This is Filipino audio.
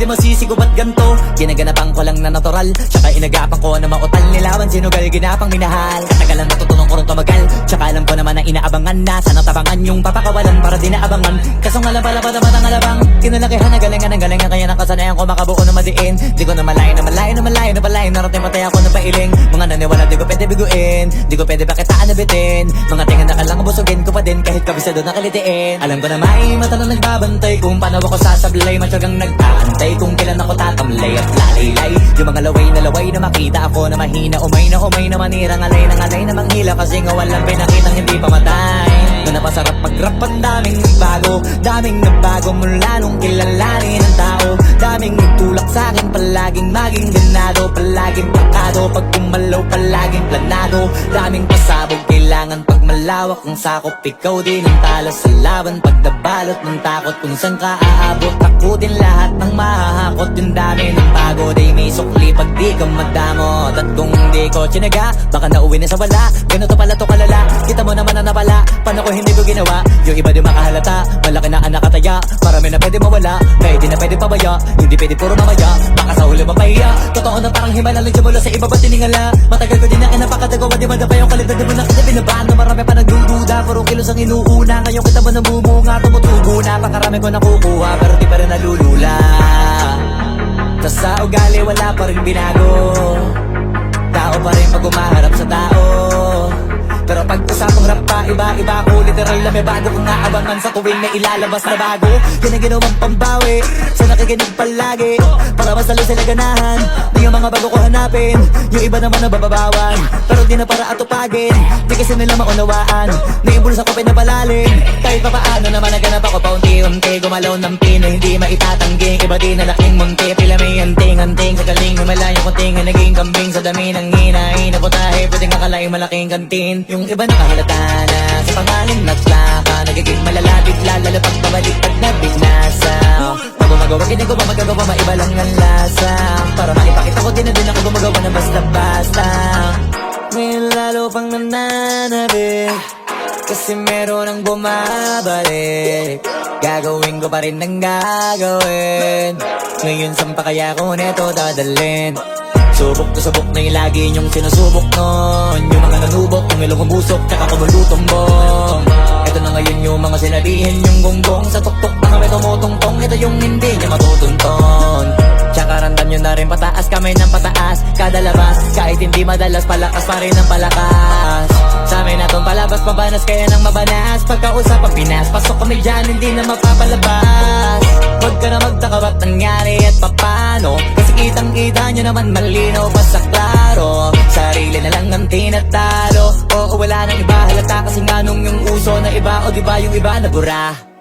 di masisigo ba't ganto? Ginaganapan ko lang na natural, tsaka inagapan ko na mautal. Nilawan sinugal, ginapang minahal. Katagalan natutunan ko rin tumagal, tsaka alam ko naman na inaabangan na. Sana tabangan yung papakawalan para di naabangan. Kaso nga lang pala ba naman ang alabang kinalakihan na galingan ng galingan, kaya nakasanayan ko makabuo na madiin. Di ko na malayo na malayo na malayo na malayo. Narating matay ako na pailing. Mga naniwala di ko pwede biguin, di ko pwede pakitaan na bitin. Mga tingan na kalang busugin ko pa din kahit kabisado na kalitiin. Alam ko na may mata na nagbabantay kung paano ako sasablay. Matyagang nag-aantay kung kailan ako tatamlay at lalaylay. Yung mga laway na makita ako na mahina. Umay na manira, ngalay na manghila. Kasi nga walang pinakitang hindi pamatay. Na napasarap mag-rap, ang daming nagbago. Daming nagbago mula nung kilalanin ang tao. Daming nagtulak sa'kin, palaging maging ganado. Palaging pakado, pag kumalaw palaging planado. Daming pasabog, kailangan pag malawak ang sakop. Ikaw din ang talo sa laban, pag nabalot ng takot. Kung saan ka aabot, ako din lahat ng mahahakot. Yung dami ng pagod ay may sukli pag di ka madamot. At kung hindi ko tsinaga, baka nauwi na sa wala. Ganito pala to kalala, kita mo naman na napala. Paano ko hindi ko ginawa, yung iba di makahalata. Malaki na anak kataya, marami na pwede mawala. Kaya di na pwede pabaya, hindi pwede puro mamaya. Baka sa huli mapahiya, totoo na parang himala lang siya mula sa iba ba tiningala. Matagal ko din na kinapakatagawa, di ba yung kalidad di mo na kita binabaan. Na marami pa nagdududa, puro kilos ang inuuna. Ngayon kita mo namumunga, tumutubo na. Pakarami ko nakukuha, pero di pa rin nalulula. Tas sa ugali wala pa rin binago. Tao pa rin pag umaharap sa tao. Pero pag usapang rap pa, iba-iba ko. Literal na may bago kong naabangan sa tuwing may ilalabas na bago. Yan ang ginawang pambawi sa nakikinig palagi, para mas lalo sila ganahan na yung mga bago ko hanapin. Yung iba naman nabababawan, pero di na para atupagin. Di kasi nila maunawaan na yung bulsa ko pinapalalim. Kahit pa paano naman naganap ako paunti-unti. Gumalaw ng pino, hindi maitatanggi. Iba di na laking munti, pila may anting-anting. Sa galing may malayong kunting, naging kambing sa dami ng hinahin. Naputahe, pwedeng akalaing malaking kantin. Yung iba nakahalata na sa pangalan na plaka. Nagiging malala, bigla, lalo pag pabalik pag nabinasa. Pag gumagawa, hindi ko pa magagawa, maiba lang ang lasa. Para maipakita ko din na din ako gumagawa na basta-basta. Ngayon lalo pang nananabik, kasi meron ang bumabalik. Gagawin ko pa rin ang gagawin. Ngayon saan pa kaya ko neto dadalhin? Subok to subok na yung lagi niyong sinusubok nun. Yung mga nanubok, yung ilong kumusok, tsaka kumulutumbong. Ito na ngayon yung mga sinabihin yung gonggong. Sa tuktok na kami tumutungtong, ito yung hindi niya matutunton. Tsaka randam nyo na rin pataas, kamay ng pataas. Kada labas, kahit hindi madalas, palakas pa rin ang palakas. Sa amin na tong palabas, mabanas kaya nang mabanas. Pagkausap ang Pinas, pasok kami dyan, hindi na mapapalabas. Huwag ka na magtaka ba't nangyari at papano, kasi kitang-kita nyo naman malinaw pa sa klaro. Sarili na lang ang tinatalo. Oo, wala nang iba halata, kasi nga nung yung uso na iba, o diba yung iba na bura.